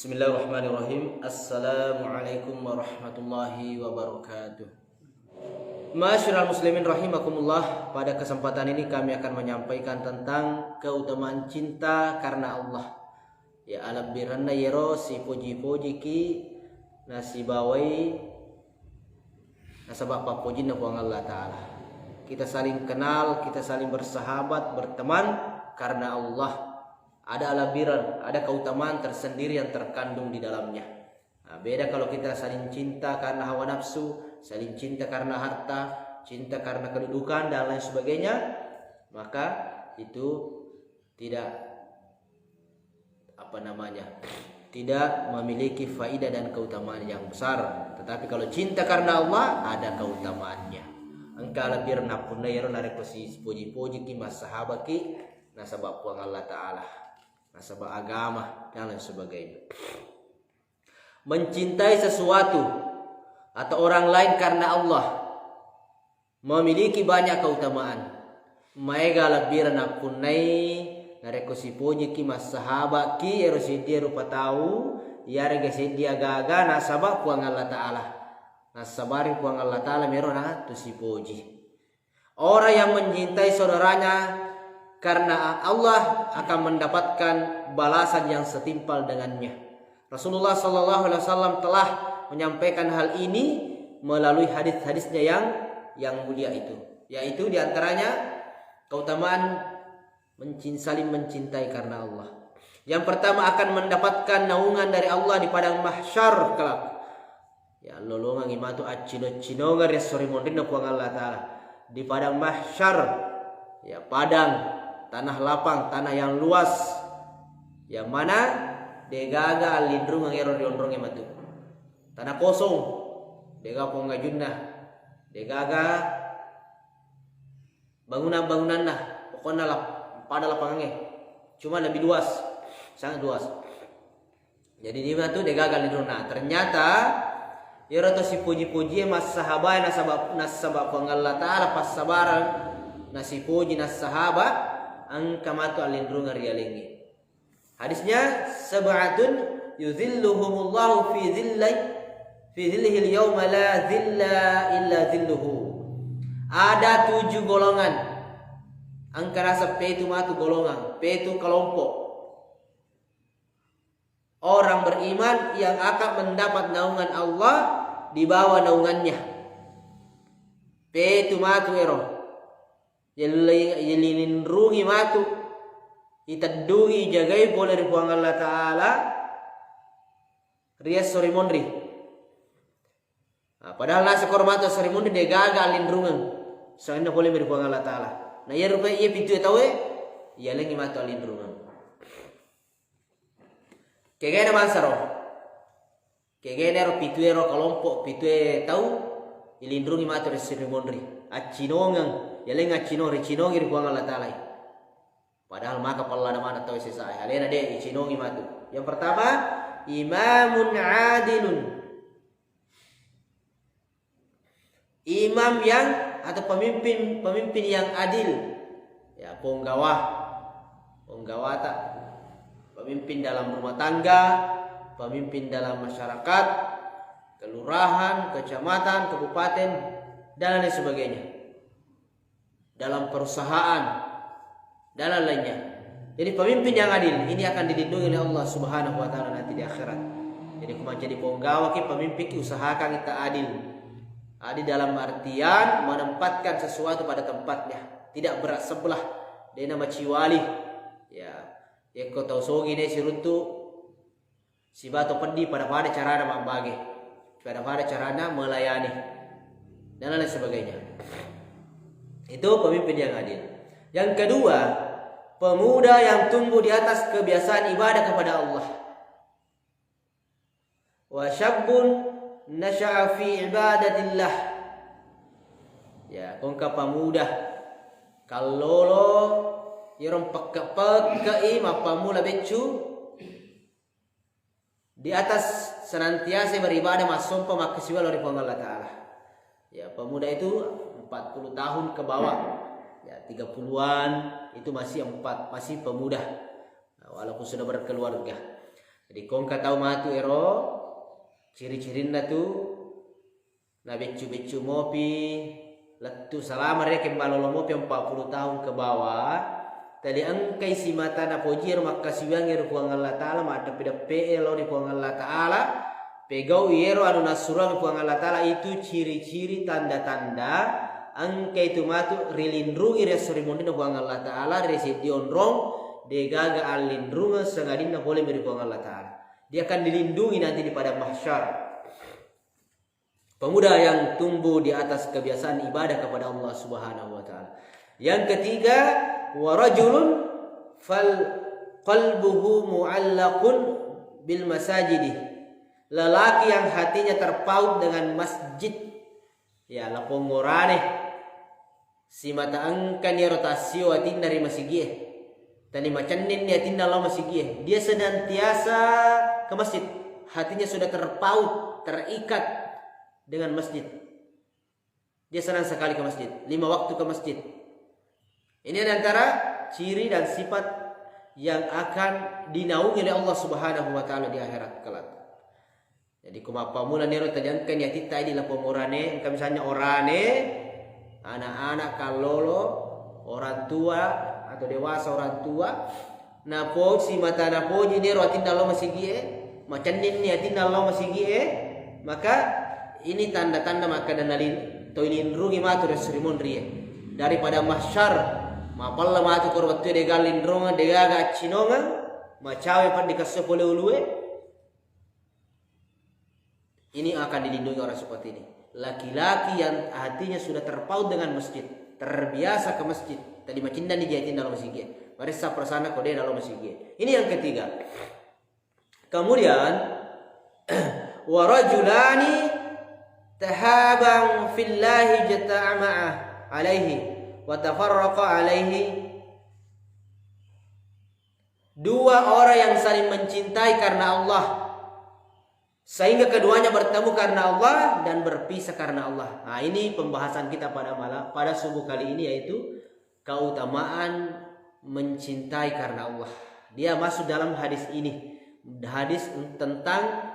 Bismillahirrahmanirrahim. Assalamualaikum warahmatullahi wabarakatuh. Ma'asyiral muslimin rahimakumullah. Pada kesempatan ini kami akan menyampaikan tentang keutamaan cinta karena Allah. Ya alam biranna yero si puji-puji ki nasibawai nasabah papujin na buang Allah Ta'ala. Kita saling kenal, kita saling bersahabat, berteman karena Allah. Ada alabiran, ada keutamaan tersendiri yang terkandung di dalamnya. Nah, beda kalau kita saling cinta karena hawa nafsu, saling cinta karena harta, cinta karena kedudukan dan lain sebagainya, maka itu tidak tidak memiliki faidah dan keutamaan yang besar. Tetapi kalau cinta karena Allah, ada keutamaannya. Engkau lebih napun nayro narekosi puji-puji ki masahabat ki nasabab puang Allah Ta'ala, nasabah agama dan lain sebagainya. Mencintai sesuatu atau orang lain karena Allah memiliki banyak keutamaan. Maega labira na punai nareko si puji ki masahaba ki erosi dia rupa tahu yare gese dia gaga nasabah puang Allah Ta'ala, nasabari puang Allah Ta'ala merona tu si puji. Orang yang mencintai saudaranya karena Allah akan mendapatkan balasan yang setimpal dengannya. Rasulullah Sallallahu Alaihi Wasallam telah menyampaikan hal ini melalui hadis-hadisnya yang mulia itu, yaitu diantaranya keutamaan saling mencintai karena Allah. Yang pertama akan mendapatkan naungan dari Allah di padang mahsyar kelak. Ya lolongan imatu acino-cino ngaris sori mondino puang Allah Ta'ala di padang mahsyar. Ya padang tanah lapang, tanah yang luas, yang mana degaga alindrung ngero diondrong ematu. Tanah kosong, dega ponga junna, degaga bangunan-bangunan nah, pokoknya pada lapangannya, cuma lebih luas, sangat luas. Jadi di mana tu degaga alindrung. Nah ternyata yero to si puji-puji mas sahabat nasabab Allah Ta'ala pas sabaran nasi puji nas sahabat angkamatu alindrung rialingi. Hadisnya sab'atun yuzilluhumullahu fi dhillihil yawma la dhilla illa dhilluhu. Ada 7 golongan. Angka rasa P itu matu golongan, P itu kelompok orang beriman yang akan mendapat naungan Allah di bawah naungannya. P itu matu ero yelilindrungi matu itadungi jagai boleh ribuang Allah Ta'ala rias sori mondri. Nah, padahal nasi kormato sori mondri dia gagal lindrungan soalnya boleh ribuang Allah Ta'ala. Nah ya rupanya iya pintu tahu ya lengi matu lindrungan kegana mansaro kegana ro pintu ero kelompok pintu tahu ilindrungi matu sori mondri acinongan yaling acino ricinongi ribuang Allah Ta'ala. Padahal maka palla mana tahu sisa halena de icinongi matu. Yang pertama imamun adilun, imam yang atau pemimpin yang adil. Ya penggawa tak pemimpin dalam rumah tangga, pemimpin dalam masyarakat, kelurahan, kecamatan, kabupaten dan lain sebagainya, dalam perusahaan dan lainnya. Jadi pemimpin yang adil ini akan dilindungi oleh Allah Subhanahu wa Ta'ala nanti di akhirat. Jadi kuma jadi penggawa ki pemimpin ki usahakan kita adil. Adil dalam artian menempatkan sesuatu pada tempatnya, tidak berat sebelah. Dia nama ciwali. Ya, kau tahu sogi ne siruntu si batu pendi pada carana membagi, pada carana melayani dan lain sebagainya. Itu pemimpin yang adil. Yang kedua, pemuda yang tumbuh di atas kebiasaan ibadah kepada Allah. Wa syabun nasha'a fi ibadatillah. Ya, kongka pemuda kalolo yorong pekka ima pamula becu di atas senantiasa beribadah masompa makasiwal oleh Allah Ta'ala. Ya, pemuda itu 40 tahun ke bawah, ya 30-an itu masih pemuda, walaupun sudah berkeluarga. Jadi kong katau matu ero ciri-cirinna tu na becu-becu mopi letu selama mereka malolo mopi 40 tahun ke bawah. Tadi angkai si mata na pojir maka siwang ero puang Allah Ta'ala ma ada peda lo di puang Allah Ta'ala pegau ero anu nasura puang Allah Ta'ala itu ciri-ciri tanda-tanda angkai itu matu rilindrungi reserimundi na puang Allah Ta'ala resi dionrong degaga alindrunga sengadina boleh beri puang Allah Ta'ala. Dia akan dilindungi nanti di pada mahsyar. Pemuda yang tumbuh di atas kebiasaan ibadah kepada Allah Subhanahu wa Ta'ala. Yang ketiga, wa rajulun fal qalbuhu mu'allaqun bil masajidi. Lelaki yang hatinya terpaut dengan masjid. Ya, lapongorane si mata angkan ya rotasio atin dari masjid. Tani macanin dia tindak lama masjid. Dia senantiasa ke masjid. Hatinya sudah terpaut, terikat dengan masjid. Dia senang sekali ke masjid. 5 waktu ke masjid. Ini antara ciri dan sifat yang akan dinaungi oleh Allah Subhanahu wa Ta'ala di akhirat kelak. Jadi kumapa mula nero tajangkan ya tita ini la pomorane, engkau misalnya orane, anak-anak kalolo, orang tua atau dewasa orang tua, napo si mata napo ji nero atinda lo masigi macam ini atinda lo masigi maka ini tanda-tanda maka danalin toilin rugi matu resrimon rie daripada mahsyar. Mapalla matu korbat de galin ronga de gaga cinonga macawe pan dikasih oleh ulue. Ini akan dilindungi orang seperti ini. Laki-laki yang hatinya sudah terpaut dengan masjid, terbiasa ke masjid. Tadi macindan dijahitin dalam masjid. Marisa persana kode dalam masjid. Ini yang ketiga. Kemudian warajulani tahabang fillahi jata'ama'ah alaihi wa tafarraqa alaihi. Dua orang yang saling mencintai karena Allah, sehingga keduanya bertemu karena Allah dan berpisah karena Allah. Nah, ini pembahasan kita pada subuh kali ini, yaitu keutamaan mencintai karena Allah. Dia masuk dalam hadis ini, hadis tentang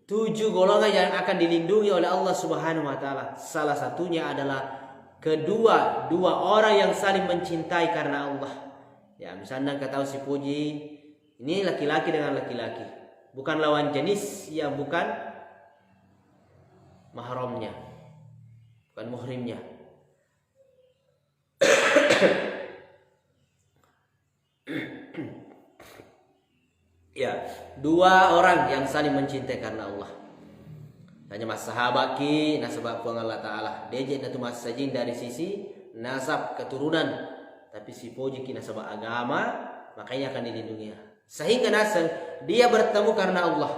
7 golongan yang akan dilindungi oleh Allah Subhanahu wa Ta'ala. Salah satunya adalah dua orang yang saling mencintai karena Allah. Ya, misalnya kata si Puji, ini laki-laki dengan laki-laki, bukan lawan jenis, yang bukan mahramnya, bukan muhrimnya. Ya, 2 orang yang saling mencintai karena Allah. Tanya mas sahabat ki nasabah puang Allah Ta'ala. Deje natu mas sajing dari sisi nasab keturunan, tapi si Puji ki nasabah agama, makanya akan dilindungi. Sehingga nasab dia bertemu karena Allah.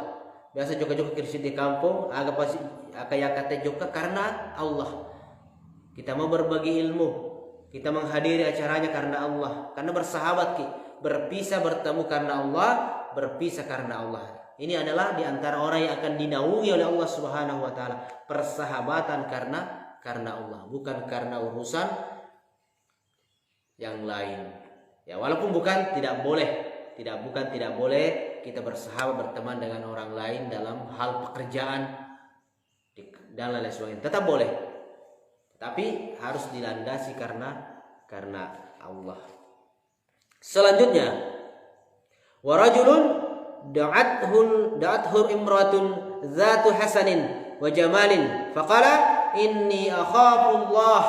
Biasa joka-joka kirsi di kampung, agak pasti kayak kata joka karena Allah. Kita mau berbagi ilmu, kita menghadiri acaranya karena Allah, karena bersahabat ki, berpisah bertemu karena Allah, berpisah karena Allah. Ini adalah di antara orang yang akan dinaungi oleh Allah Subhanahu wa Ta'ala. Persahabatan karena Allah, bukan karena urusan yang lain. Ya, walaupun tidak boleh kita bersahabat berteman dengan orang lain dalam hal pekerjaan dan lain sebagainya. Tetap boleh. Tapi harus dilandasi karena Allah. Selanjutnya, wa rajulun da'athu imratun zatu hasanin wa jamalin faqala inni akhafullah.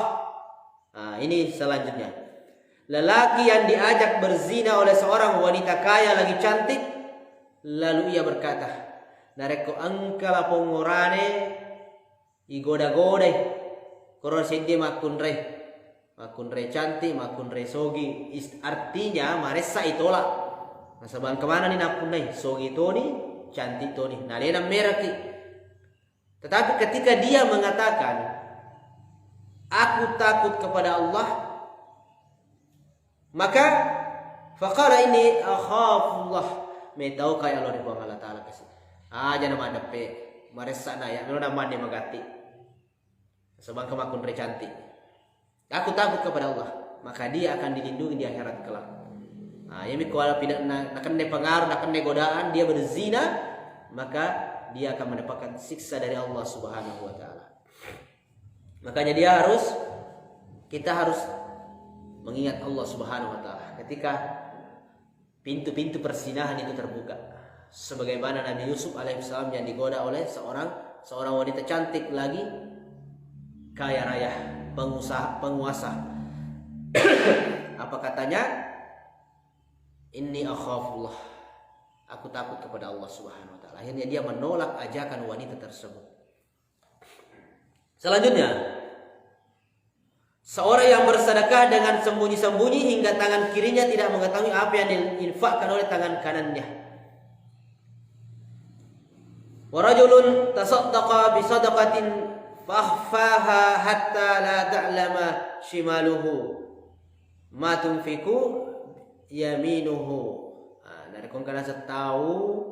Nah, ini selanjutnya. Lelaki yang diajak berzina oleh seorang wanita kaya lagi cantik, lalu ia berkata, nareko angkala pongorane igoda-godai koro sindi makun re cantik, makun re sogi. Artinya maresa itolak. Nasabang kemana nih napunai sogi toni, cantik toni, nalena meraki. Tetapi ketika dia mengatakan, aku takut kepada Allah, maka faqala ini akhafullah, me tahu kaya Allah di bawah Allah Ta'ala kasih. Aja nama dape maresa na ya, nama dia magati. Nasabang kemakun re cantik. Aku takut kepada Allah, maka dia akan dilindungi di akhirat kelak. Yami kuala tidak nakenne pengaruh, nakenne godaan, dia berzina, maka dia akan mendapatkan siksa dari Allah Subhanahu wa taala. Makanya kita harus mengingat Allah Subhanahu wa taala ketika pintu-pintu persinahan itu terbuka. Sebagaimana Nabi Yusuf alaihissalam yang digoda oleh seorang wanita cantik lagi kaya raya, penguasa. Apa katanya? Inni akhafullah. Aku takut kepada Allah Subhanahu wa taala. Akhirnya dia menolak ajakan wanita tersebut. Selanjutnya, seorang yang bersedekah dengan sembunyi-sembunyi hingga tangan kirinya tidak mengetahui apa yang diinfakkan oleh tangan kanannya. Wa rajulun tasaddaqa bi sadaqatin fakhfaha hatta la ta'lama shimaluhu ma tunfiqu yaminuhu. Dari kong kana tahu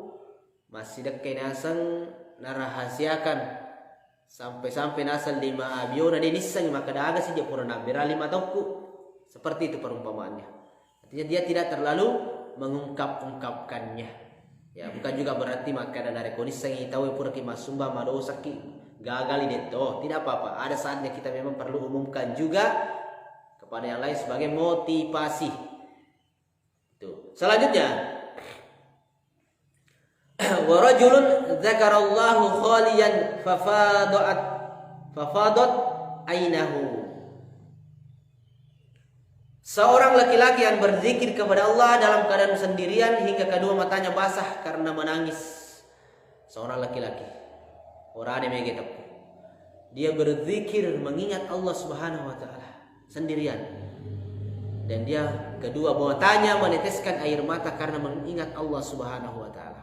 masih dekai nasang narahasiakan sampai nasal 5 abiona denisang maka daga sih dia purna bera 5 tongku. Seperti itu perumpamaannya. Artinya dia tidak terlalu mengungkapkannya. Ya, bukan juga berarti maka dari konisang tahu pura ki masumba madosaki gagali deto. Tidak apa-apa. Ada saatnya kita memang perlu umumkan juga kepada yang lain sebagai motivasi. Itu. Selanjutnya, wa rajulun dzakarallahu khaliyan fafadat ainahu. Seorang laki-laki yang berzikir kepada Allah dalam keadaan sendirian hingga kedua matanya basah karena menangis. Seorang laki-laki, orang yang begitu, dia berzikir mengingat Allah Subhanahu wa taala sendirian. Dan dia kedua matanya meneteskan air mata karena mengingat Allah Subhanahu wa taala.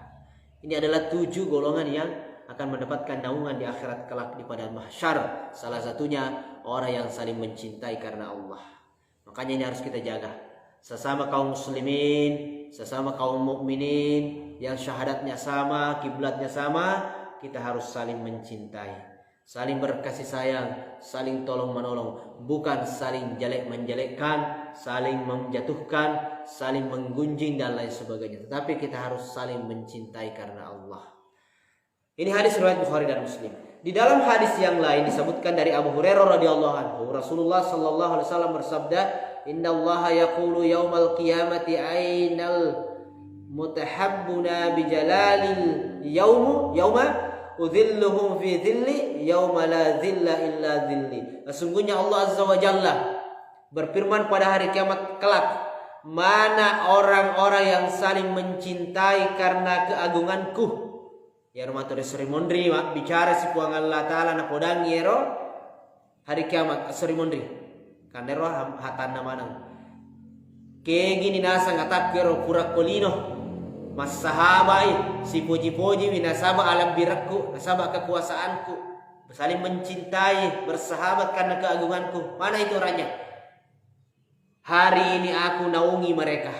Ini adalah 7 golongan yang akan mendapatkan naungan di akhirat kelak di padang mahsyar. Salah satunya orang yang saling mencintai karena Allah. Makanya ini harus kita jaga. Sesama kaum muslimin, sesama kaum mukminin yang syahadatnya sama, kiblatnya sama, kita harus saling mencintai, saling berkasih sayang, saling tolong menolong, bukan saling jelek menjelekkan, saling menjatuhkan, saling menggunjing dan lain sebagainya. Tetapi kita harus saling mencintai karena Allah. Ini hadis riwayat Bukhari dan Muslim. Di dalam hadis yang lain disebutkan dari Abu Hurairah radhiyallahu anhu, Rasulullah sallallahu alaihi wasallam bersabda, "Innallaha yaqulu yaumal qiyamati ainal mutahabbuna bijalalil yauma udhilluhum fi dhilli yauma la dhilla illa dhilli." Sesungguhnya Allah Azza wa Jalla berfirman pada hari kiamat kelak, mana orang-orang yang saling mencintai karena keagunganku. Ya rumah Sri Mondri bicara si puang Allah Ta'ala na podang yero hari kiamat Sri Mondri kanero hatan namanang kegini nasa ngatak yero pura kolino mas sahabai si puji-puji winasaba alam birakku nasaba kekuasaanku saling mencintai bersahabat karena keagunganku. Mana itu orangnya? Hari ini aku naungi mereka,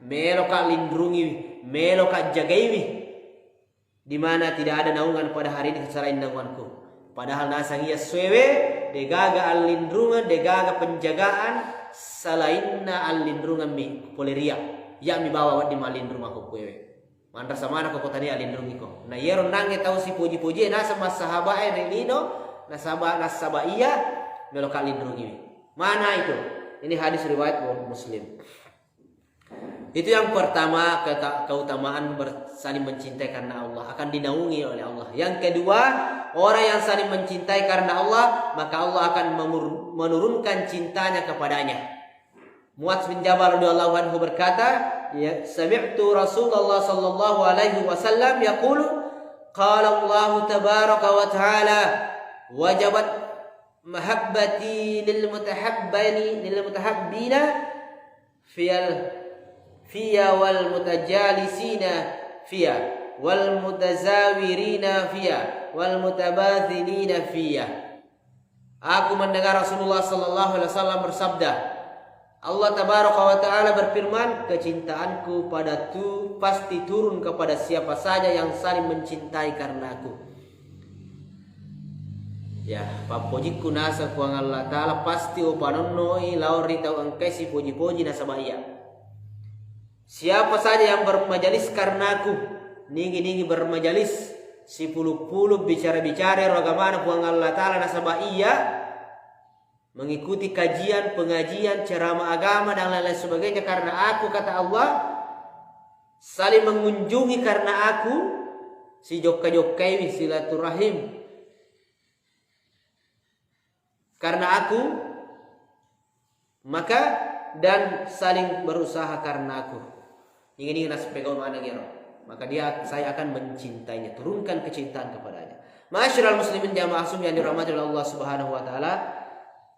melo kak lindrungi, melo kak jagaiwi, di mana tidak ada naungan pada hari ini selain naunganku. Padahal nasang ia swewe, degaga alindrungan, degaga penjagaan, salainna alindrungan mi poleria, yang mi bawa di malindrungan ko kwewe. Mandra sama anak ko tadi alindrungi ko. Na yeron nange tahu si puji-puji nasa mas sahabat relino, nasaba iya melo kak lindrungi. Mana itu? Ini hadis riwayat Muslim. Itu yang pertama, keutamaan saling mencintai karena Allah akan dinaungi oleh Allah. Yang kedua, orang yang saling mencintai karena Allah, maka Allah akan menurunkan cintanya kepadanya. Muadz bin Jabal radhiyallahu anhu berkata, ya, sami'tu Rasulullah sallallahu alaihi wasallam yaqulu, qala Allah tabaraka wa ta'ala, wajabat mahabbati lil mutahabbina fiya wal mutajalisina fiya wal mutazawirina fiya wal mutabathilina fiya. Aku mendengar Rasulullah sallallahu alaihi wasallam bersabda, Allah tabaraka wa taala berfirman, kecintaanku pasti turun kepada siapa saja yang saling mencintai karena aku. Ya, papojiku nasa kuang Allah taala pasti upanonnoi lauri tau angkai si poji-poji nasa bahia. Siapa saja yang bermajalis karenaku, ninggi-ninggi bermajalis, si puluh-puluh bicara-bicara rogamana puang Allah Ta'ala nasabah iya mengikuti kajian, pengajian, ceramah agama dan lain-lain sebagainya karena aku, kata Allah, saling mengunjungi karena aku, si jokka-jokkai silaturahim karena aku, maka dan saling berusaha karena aku. Ini naspegaw mana gero. Maka saya akan mencintainya, turunkan kecintaan kepadanya. Ma'asyiral muslimin jamaah yang dirahmati oleh Allah Subhanahu wa taala,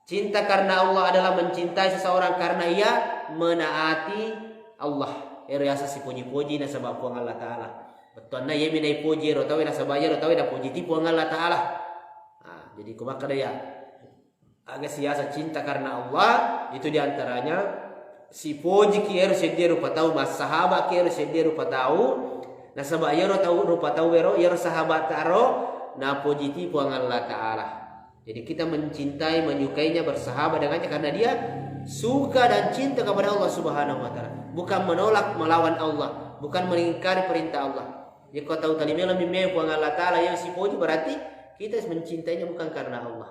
cinta karena Allah adalah mencintai seseorang karena ia menaati Allah. Riasa si puji-puji na sabab puang Allah taala. Betul na yemi na puji ro tawi na sabaya ro tawi na puji ti puang Allah taala. Jadi kumaka dia agak siasa cinta karena Allah itu diantaranya si puji ki harus dia rupa tahu mas sahabat ki harus dia rupa tahu na sabaya ro tahu rupa tahu ro ya sahabat taro na puji ti puang Allah taala. Jadi kita mencintai, menyukainya, bersahabat dengannya karena dia suka dan cinta kepada Allah Subhanahu wa taala. Bukan menolak melawan Allah, bukan mengingkari perintah Allah. Jika kau tahu tadi malam mimpi Allah taala yang si puji berarti kita mencintainya bukan karena Allah.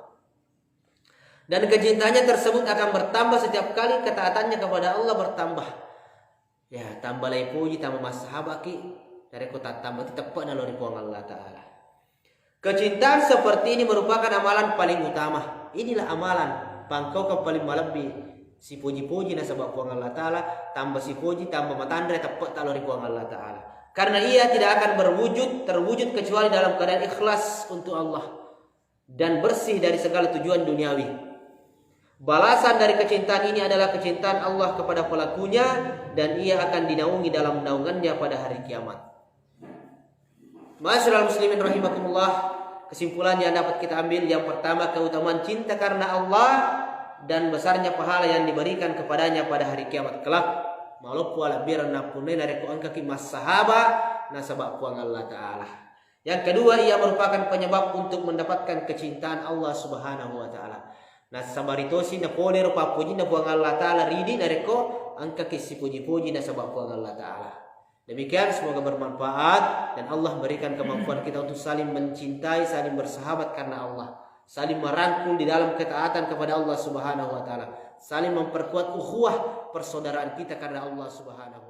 Dan kecintaannya tersebut akan bertambah setiap kali ketaatannya kepada Allah bertambah. Ya, tambah lagi puji, tambah masahabat ki dari kota tambah tepat dalam puang Allah taala. Kecintaan seperti ini merupakan amalan paling utama. Inilah amalan pangkau ke paling melebih. Si puji-puji nasabah puang Allah Ta'ala, tambah si puji, tambah matandre tepat talori puang Allah Ta'ala. Karena ia tidak akan terwujud kecuali dalam keadaan ikhlas untuk Allah dan bersih dari segala tujuan duniawi. Balasan dari kecintaan ini adalah kecintaan Allah kepada pelakunya dan ia akan dinaungi dalam naungannya pada hari kiamat. Ma'asyiral muslimin rahimakumullah, kesimpulan yang dapat kita ambil yang pertama, keutamaan cinta karena Allah dan besarnya pahala yang diberikan kepadanya pada hari kiamat kelak. Maluku ala birna punai nareku angka kimas sahaba nasabak puang Allah taala. Yang kedua, ia merupakan penyebab untuk mendapatkan kecintaan Allah Subhanahu wa taala. Nasabaritosi na pole rupa puji na puang Allah taala ridi nareko angka kisi puji-puji nasabak puang Allah taala. Demikian semoga bermanfaat dan Allah berikan kemampuan kita untuk saling mencintai, saling bersahabat karena Allah, saling merangkul di dalam ketaatan kepada Allah Subhanahu wa taala, saling memperkuat ukhuwah persaudaraan kita karena Allah Subhanahu